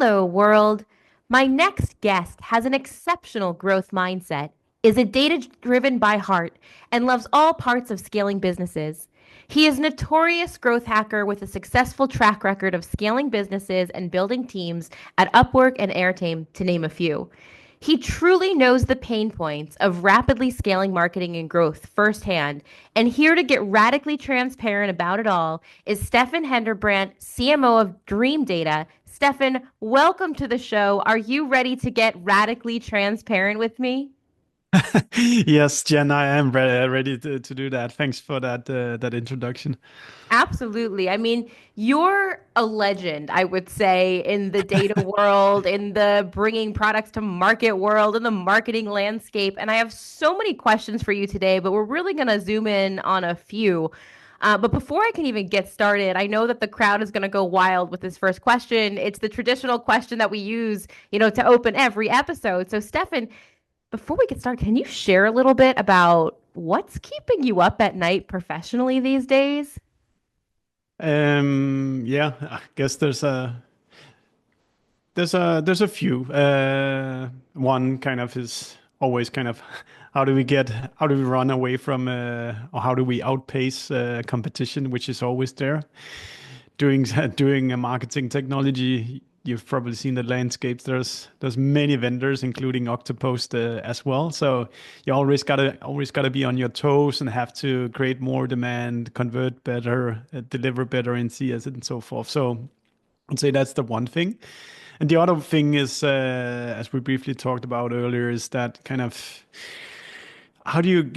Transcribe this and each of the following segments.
Hello, world. My next guest has an exceptional growth mindset, is a data driven by heart, and loves all parts of scaling businesses. He is a notorious growth hacker with a successful track record of scaling businesses and building teams at Upwork and Airtame, to name a few. He truly knows the pain points of rapidly scaling marketing and growth firsthand. And here to get radically transparent about it all is Steffen Hedebrandt, CMO of Dream Data. Steffen, welcome to the show. Are you ready to get radically transparent with me? Yes, Jen, I am ready to do that. Thanks for that introduction. Absolutely. I mean, you're a legend, I would say, in the data world, in the bringing products to market world, in the marketing landscape. And I have so many questions for you today, but we're really going to zoom in on a few. But before I can even get started, I know that the crowd is going to go wild with this first question. It's the traditional question that we use, to open every episode. So, Stefan, before we get started, can you share a little bit about what's keeping you up at night professionally these days? Yeah, I guess there's a few. One kind of is always kind of how do we run away from or how do we outpace competition, which is always there. Doing doing a marketing technology, you've probably seen the landscapes. There's many vendors, including Octopost as well. So you always gotta be on your toes and have to create more demand, convert better, deliver better in CS and so forth. So I'd say that's the one thing. And the other thing is, as we briefly talked about earlier, is that kind of how do you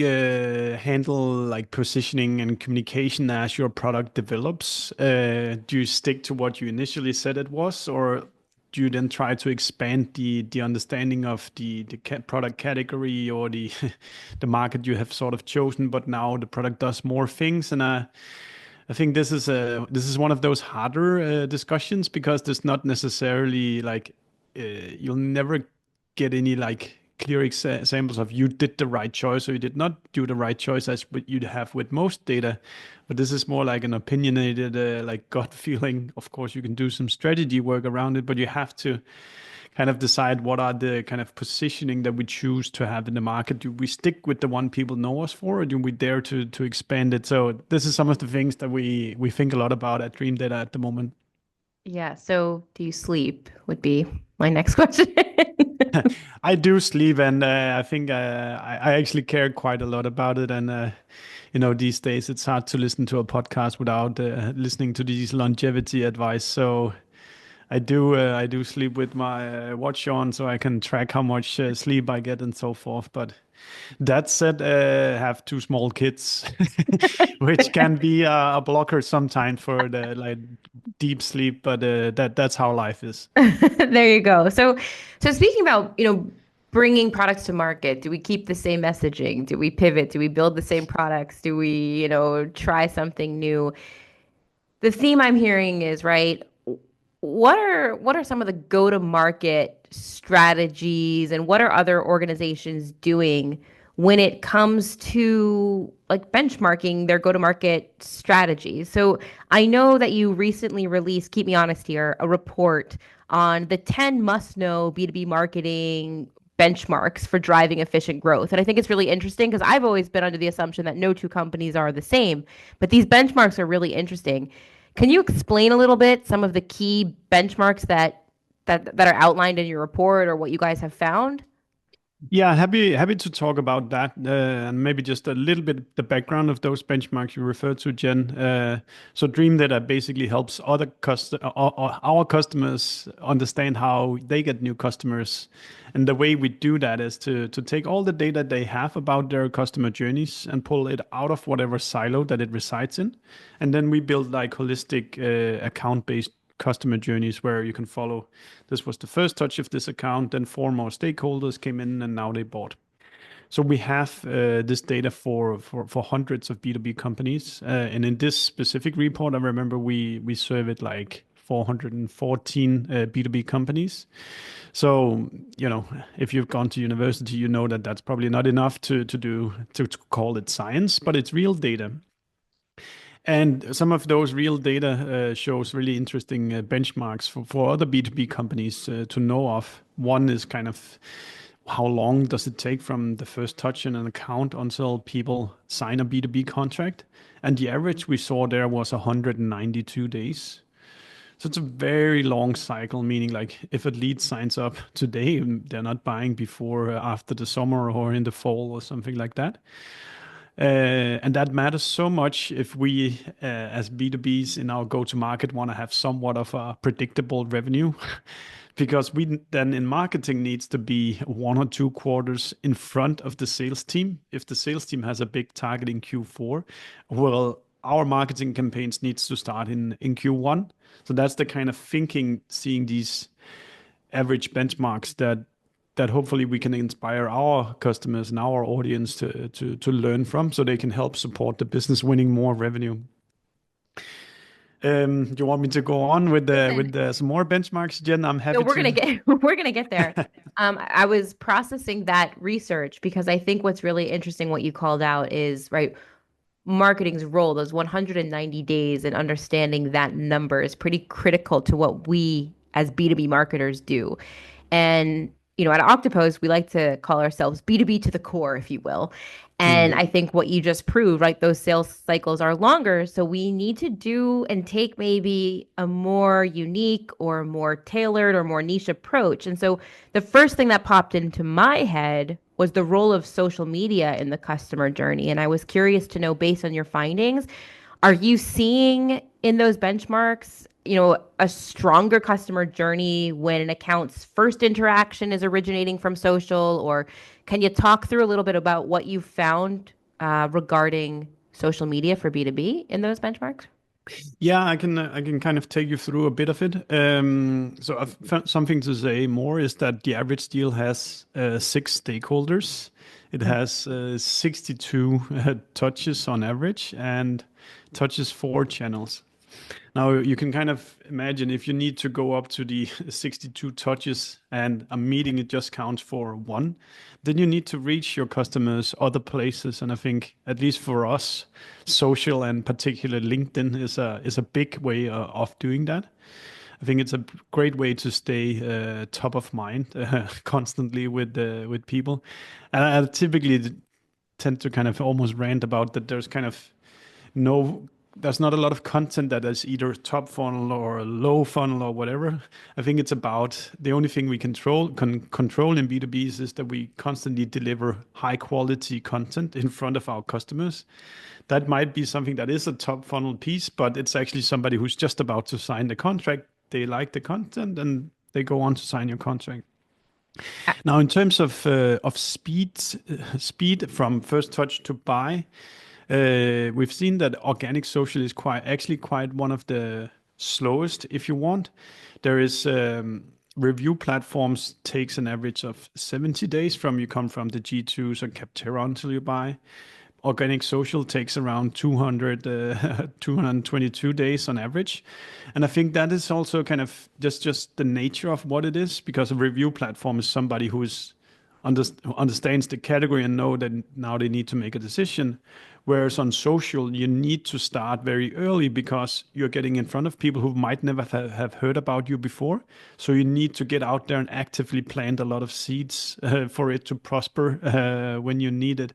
handle like positioning and communication as your product develops? Do you stick to what you initially said it was, or do you then try to expand the understanding of the product category or the the market you have sort of chosen, but now the product does more things? And I think this is one of those harder discussions because there's not necessarily like you'll never get any like clear examples of you did the right choice or you did not do the right choice as what you'd have with most data. But this is more like an opinionated like gut feeling. Of course, you can do some strategy work around it, but you have to kind of decide what are the kind of positioning that we choose to have in the market. Do we stick with the one people know us for, or do we dare to expand it? So this is some of the things that we think a lot about at Dream Data at the moment. Yeah, so do you sleep would be my next question. I do sleep, and I think I actually care quite a lot about it. And these days it's hard to listen to a podcast without listening to these longevity advice. So I do sleep with my watch on, so I can track how much sleep I get and so forth. But that said, have two small kids, which can be a blocker sometimes for the like deep sleep. But that's how life is. There you go. So speaking about, bringing products to market, do we keep the same messaging? Do we pivot? Do we build the same products? Do we, try something new? The theme I'm hearing is, right, what are some of the go-to-market strategies and what are other organizations doing when it comes to like benchmarking their go-to-market strategies? So I know that you recently released, keep me honest here, a report on the 10 must-know B2B marketing benchmarks for driving efficient growth. And I think it's really interesting because I've always been under the assumption that no two companies are the same, but these benchmarks are really interesting. Can you explain a little bit some of the key benchmarks that are outlined in your report or what you guys have found? Yeah, happy to talk about that, and maybe just a little bit the background of those benchmarks you referred to, Jen. So Dream Data basically helps our customers understand how they get new customers, and the way we do that is to take all the data they have about their customer journeys and pull it out of whatever silo that it resides in, and then we build like holistic account-based customer journeys where you can follow this was the first touch of this account, then four more stakeholders came in and now they bought. So we have this data for hundreds of B2B companies. And in this specific report, I remember we surveyed like 414 B2B companies. So, if you've gone to university, you know that that's probably not enough to call it science, but it's real data. And some of those real data shows really interesting benchmarks for other B2B companies to know of. One is kind of how long does it take from the first touch in an account until people sign a B2B contract? And the average we saw there was 192 days. So it's a very long cycle, meaning like if a lead signs up today, they're not buying before after the summer or in the fall or something like that. And that matters so much if we, as B2Bs in our go-to-market, want to have somewhat of a predictable revenue, because we then in marketing needs to be 1 or 2 quarters in front of the sales team. If the sales team has a big target in Q4, well, our marketing campaigns needs to start in Q1. So that's the kind of thinking, seeing these average benchmarks that hopefully we can inspire our customers and our audience to learn from, so they can help support the business winning more revenue. Do you want me to go on with Listen, some more benchmarks, Jen? I'm no, happy we're to. gonna get we're gonna get there. I was processing that research because I think what's really interesting, what you called out is right, marketing's role, those 190 days and understanding that number is pretty critical to what we as B2B marketers do. And, at Octopus, we like to call ourselves B2B to the core, if you will. And Mm. I think what you just proved, right, those sales cycles are longer. So we need to do and take maybe a more unique or more tailored or more niche approach. And so the first thing that popped into my head was the role of social media in the customer journey. And I was curious to know, based on your findings, are you seeing in those benchmarks, a stronger customer journey when an account's first interaction is originating from social? Or can you talk through a little bit about what you found regarding social media for B2B in those benchmarks? Yeah, I can kind of take you through a bit of it. So I've found something to say more is that the average deal has 6 stakeholders. It has 62 touches on average and touches 4 channels. Now you can kind of imagine if you need to go up to the 62 touches and a meeting it just counts for one, then you need to reach your customers other places. And I think at least for us, social and particularly LinkedIn is a big way of doing that. I think it's a great way to stay top of mind constantly with people. And I typically tend to kind of almost rant about that. No there's not a lot of content that is either top funnel or low funnel or whatever. I think it's about the only thing we control in B2Bs is that we constantly deliver high quality content in front of our customers. That might be something that is a top funnel piece, but it's actually somebody who's just about to sign the contract. They like the content and they go on to sign your contract. Now, in terms of speed from first touch to buy, we've seen that organic social is quite one of the slowest, if you want. There is review platforms takes an average of 70 days from you come from the G2s or Capterra until you buy. Organic social takes around 222 days on average. And I think that is also kind of just the nature of what it is, because a review platform is somebody who understands the category and know that now they need to make a decision. Whereas on social, you need to start very early because you're getting in front of people who might never have heard about you before. So you need to get out there and actively plant a lot of seeds for it to prosper when you need it.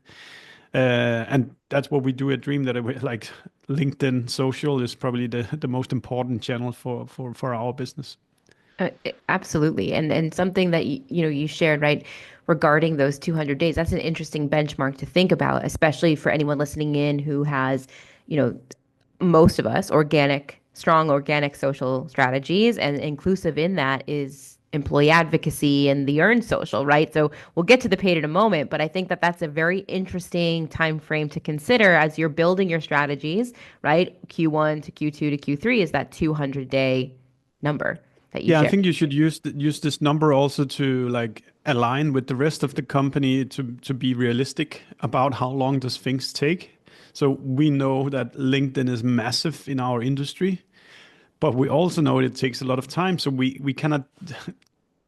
And that's what we do at Dream. Like LinkedIn social is probably the most important channel for our business. Absolutely. And something that you shared, right, regarding those 200 days, that's an interesting benchmark to think about, especially for anyone listening in who has, you know, most of us strong organic social strategies, and inclusive in that is employee advocacy and the earned social, right? So we'll get to the paid in a moment, but I think that that's a very interesting time frame to consider as you're building your strategies, right? Q1 to Q2 to Q3 is that 200-day number that you Yeah, I shared. think you should use this number also to like align with the rest of the company to be realistic about how long does things take. So we know that LinkedIn is massive in our industry, but we also know it takes a lot of time. So we cannot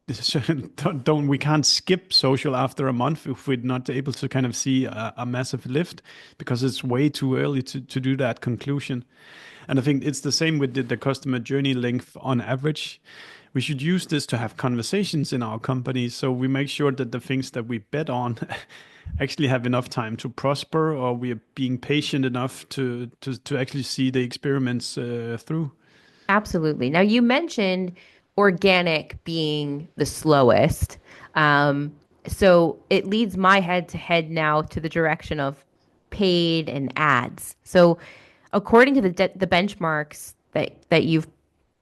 don't we can't skip social after a month if we're not able to kind of see a massive lift because it's way too early to do that conclusion. And I think it's the same with the customer journey length on average. We should use this to have conversations in our company so we make sure that the things that we bet on actually have enough time to prosper, or we are being patient enough to actually see the experiments through. Absolutely. Now, you mentioned organic being the slowest. Um, so it leads my head to head now to the direction of paid and ads. So, according to the benchmarks that you've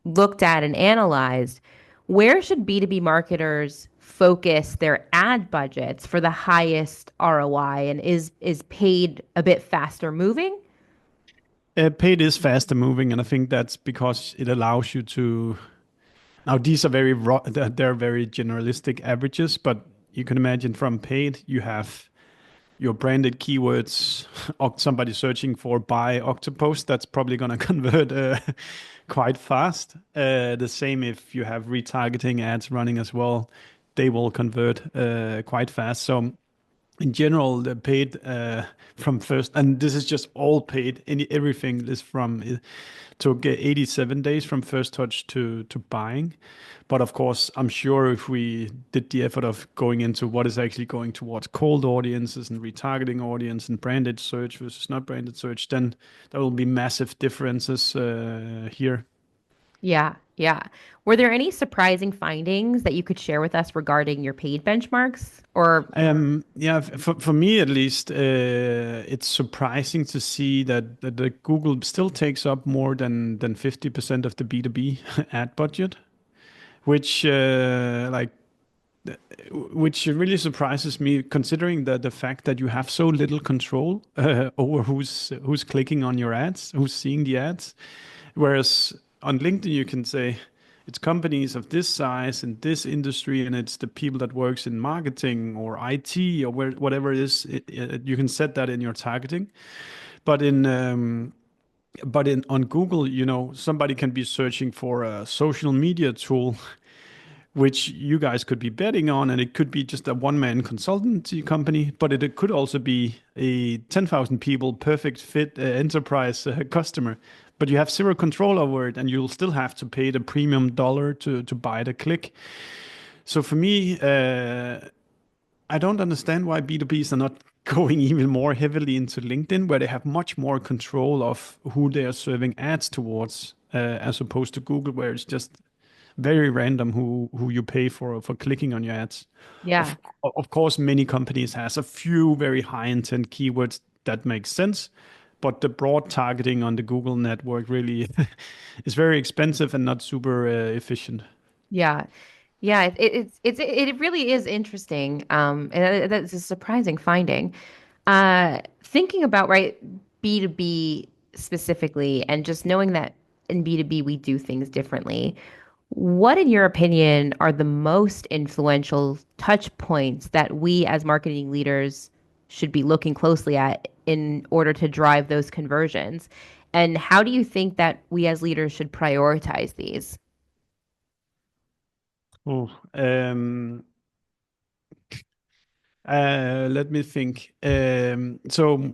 looked at and analyzed, where should B2B marketers focus their ad budgets for the highest ROI? And is paid a bit faster moving? Paid is faster moving, and I think that's because it allows you to. Now, these are very they're very generalistic averages, but you can imagine from paid, you have your branded keywords, somebody searching for buy Octopus, that's probably going to convert quite fast. The same if you have retargeting ads running as well, they will convert quite fast. So in general, the paid from first, and this is just all paid. Everything is from to get 87 days from first touch to buying. But of course, I'm sure if we did the effort of going into what is actually going towards cold audiences and retargeting audience and branded search versus not branded search, then there will be massive differences here. Yeah, yeah. Were there any surprising findings that you could share with us regarding your paid benchmarks? Or, Yeah, for me at least, it's surprising to see that the Google still takes up more than 50% of the B2B ad budget, which which really surprises me considering the fact that you have so little control over who's clicking on your ads, who's seeing the ads. Whereas on LinkedIn, you can say it's companies of this size in this industry, and it's the people that works in marketing or IT or whatever it is. You can set that in your targeting. But in on Google, somebody can be searching for a social media tool which you guys could be betting on, and it could be just a one-man consultancy company, but it could also be a 10,000 people perfect fit enterprise customer. But you have zero control over it, and you'll still have to pay the premium dollar to buy the click. So for me, I don't understand why B2Bs are not going even more heavily into LinkedIn, where they have much more control of who they are serving ads towards, as opposed to Google, where it's just very random who you pay for clicking on your ads. yeah. Of of course, many companies has a few very high intent keywords that make sense, but the broad targeting on the Google network really is very expensive and not super efficient. Yeah. Yeah, it really is interesting. And that's a surprising finding. Thinking about right B2B specifically, and just knowing that in B2B we do things differently. What, in your opinion, are the most influential touch points that we as marketing leaders should be looking closely at in order to drive those conversions? And how do you think that we as leaders should prioritize these? Oh, let me think. So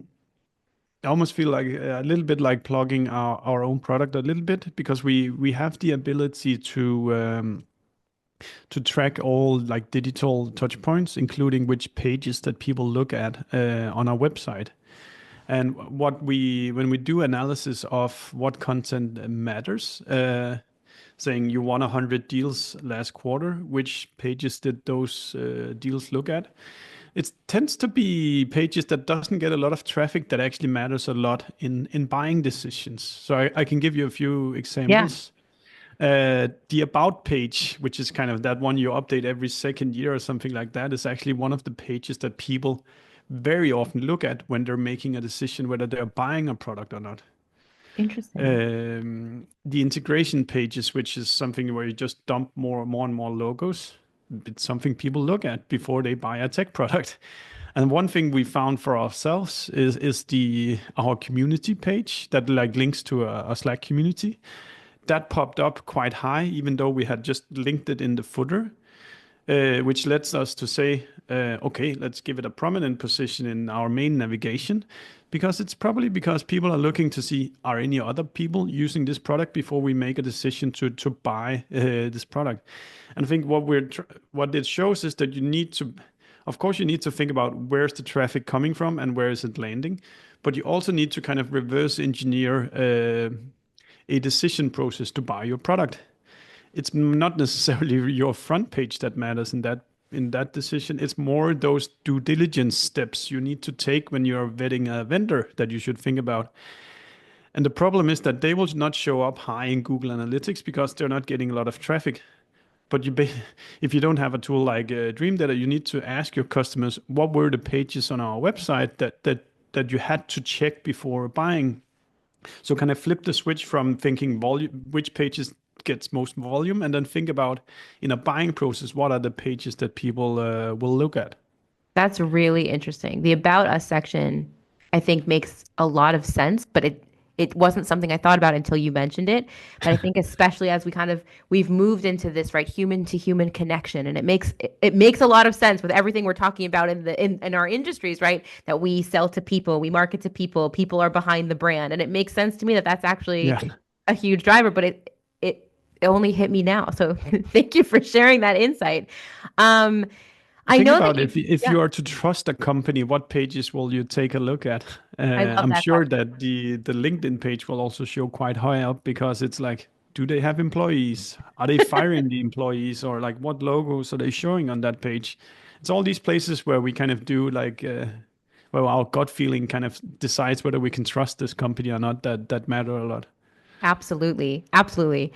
I almost feel like a little bit like plugging our own product a little bit because we have the ability to track all like digital touch points, including which pages that people look at on our website. And when we do analysis of what content matters, saying you won 100 deals last quarter, which pages did those deals look at? It tends to be pages that doesn't get a lot of traffic that actually matters a lot in buying decisions. So I can give you a few Yeah, examples. The about page, which is kind of that one you update every second year or something like that, is actually one of the pages that people very often look at when they're making a decision whether they're buying a product or not. interesting. The integration pages, which is something where you just dump more and more logos, it's something people look at before they buy a tech product. And one thing we found for ourselves is the our community page that like links to a Slack community that popped up quite high, even though we had just linked it in the footer. which lets us to say, okay, let's give it a prominent position in our main navigation, because it's probably because people are looking to see are any other people using this product before we make a decision to buy this product. And I think what it shows is that you need to, of course, you need to think about where's the traffic coming from and where is it landing, but you also need to kind of reverse engineer a decision process to buy your product. It's not necessarily your front page that matters in that decision. It's more those due diligence steps you need to take when you're vetting a vendor that you should think about. And the problem is that they will not show up high in Google Analytics because they're not getting a lot of traffic. But if you don't have a tool like Dream Data, you need to ask your customers what were the pages on our website that you had to check before buying. So kind of flip the switch from thinking volume, which pages gets most volume, and then think about in a buying process, what are the pages that people will look at. That's really interesting. The About Us section, I think, makes a lot of sense, but it wasn't something I thought about until you mentioned it. But I think especially as we've moved into this right human to human connection, and it makes a lot of sense with everything we're talking about in our industries, right? That we sell to people, we market to people, people are behind the brand, and it makes sense to me that that's actually Yeah. a huge driver. But it only hit me now. So thank you for sharing that insight. Um, I Think know that about you, if yeah, you are to trust a company, what pages will you take a look at? I love I'm that sure question. that the LinkedIn page will also show quite high up because it's like, do they have employees? Are they firing the employees, or like what logos are they showing on that page? It's all these places where we kind of do like, well, our gut feeling kind of decides whether we can trust this company or not. That matter a lot. Absolutely. Absolutely.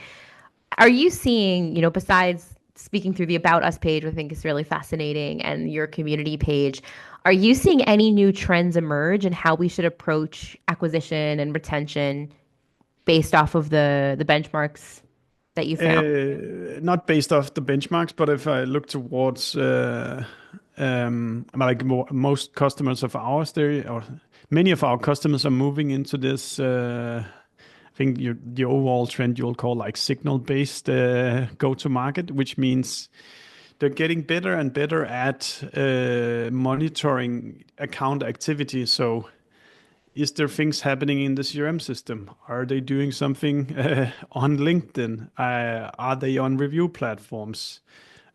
Are you seeing, besides speaking through the About Us page, which I think is really fascinating, and your community page, are you seeing any new trends emerge in how we should approach acquisition and retention based off of the benchmarks that you found? Not based off the benchmarks, but if I look towards like most customers of ours, there or many of our customers are moving into this. I think the overall trend you'll call like signal-based go-to-market, which means they're getting better and better at monitoring account activity. So is there things happening in the CRM system? Are they doing something on LinkedIn? Are they on review platforms?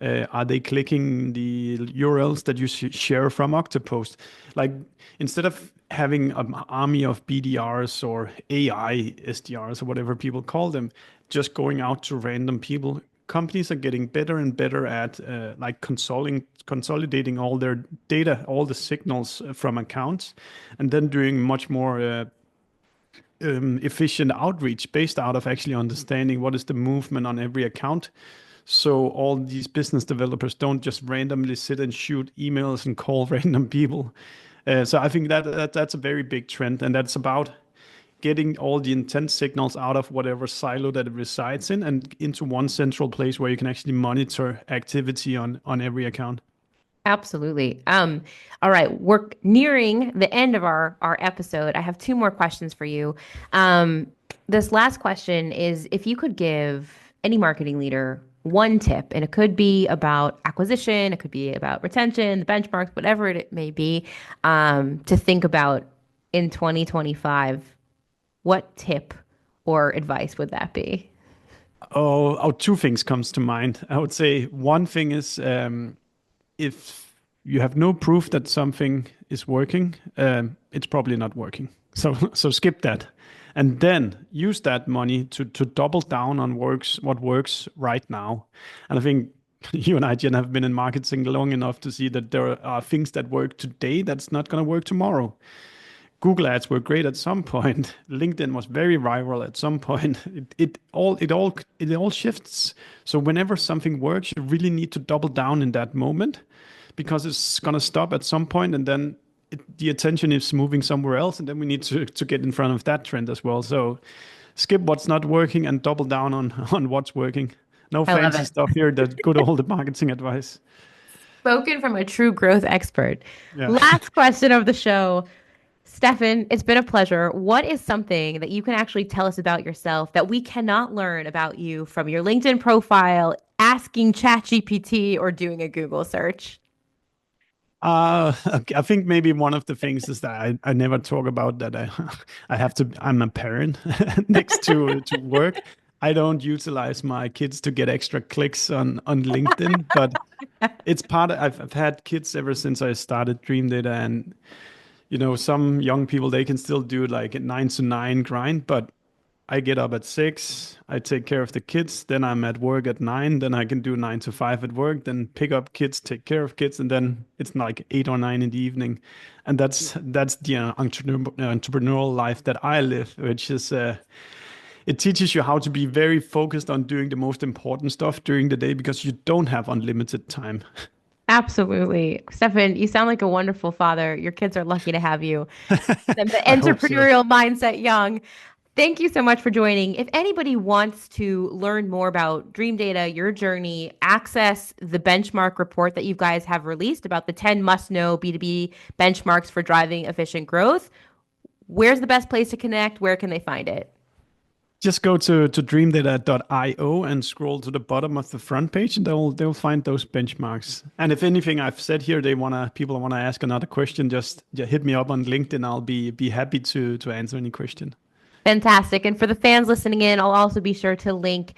Are they clicking the URLs that you share from Octopost? Like instead of having an army of BDRs or AI SDRs or whatever people call them, just going out to random people, companies are getting better and better at like consolidating all their data, all the signals from accounts, and then doing much more efficient outreach based out of actually understanding what is the movement on every account. So all these business developers don't just randomly sit and shoot emails and call random people. So I think that's a very big trend, and that's about getting all the intent signals out of whatever silo that it resides in and into one central place where you can actually monitor activity on every account. Absolutely. All right, we're nearing the end of our episode. I have two more questions for you. Um, this last question is if you could give any marketing leader one tip, and it could be about acquisition, it could be about retention, the benchmarks, whatever it may be, to think about in 2025, what tip or advice would that be? Two things comes to mind. I would say one thing is if you have no proof that something is working, it's probably not working. So skip that, and then use that money to double down on what works right now. And I think you and I, Jen, have been in marketing long enough to see that there are things that work today that's not going to work tomorrow. Google ads were great at some point. LinkedIn was very viral at some point. It all shifts. So whenever something works, you really need to double down in that moment because it's gonna stop at some point, and then the attention is moving somewhere else, and then we need to get in front of that trend as well. So skip what's not working and double down on on what's working. No I love fancy it. stuff here. That good old marketing advice. Spoken from a true growth expert. Yeah. Last question of the show. Stefan, it's been a pleasure. What is something that you can actually tell us about yourself that we cannot learn about you from your LinkedIn profile, asking ChatGPT or doing a Google search? I think maybe one of the things is that I never talk about that I'm a parent next to work. I don't utilize my kids to get extra clicks on LinkedIn, but it's part of, I've had kids ever since I started Dream Data, and some young people, they can still do like a 9 to 9 grind, but I get up at 6, I take care of the kids, then I'm at work at 9, then I can do 9 to 5 at work, then pick up kids, take care of kids, and then it's like 8 or 9 in the evening. And that's the entrepreneurial life that I live, which is it teaches you how to be very focused on doing the most important stuff during the day because you don't have unlimited time. Absolutely. Stefan, you sound like a wonderful father. Your kids are lucky to have you. And the I hope so. entrepreneurial mindset young. Thank you so much for joining. If anybody wants to learn more about Dream Data, your journey, access the benchmark report that you guys have released about the 10 must know B2B benchmarks for driving efficient growth, where's the best place to connect? Where can they find it? Just go to dreamdata.io and scroll to the bottom of the front page, and they'll find those benchmarks. And if anything I've said here, people wanna ask another question, just hit me up on LinkedIn. I'll be happy to answer any question. Fantastic. And for the fans listening in, I'll also be sure to link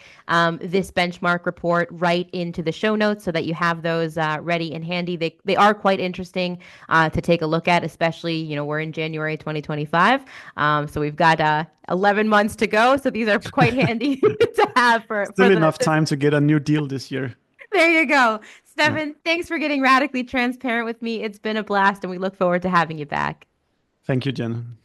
this benchmark report right into the show notes so that you have those ready and handy. They are quite interesting to take a look at, especially, we're in January 2025. So we've got 11 months to go. So these are quite handy to have for Still enough time to get a new deal this year. there you go. Yeah. Stefan, thanks for getting radically transparent with me. It's been a blast, and we look forward to having you back. Thank you, Jen.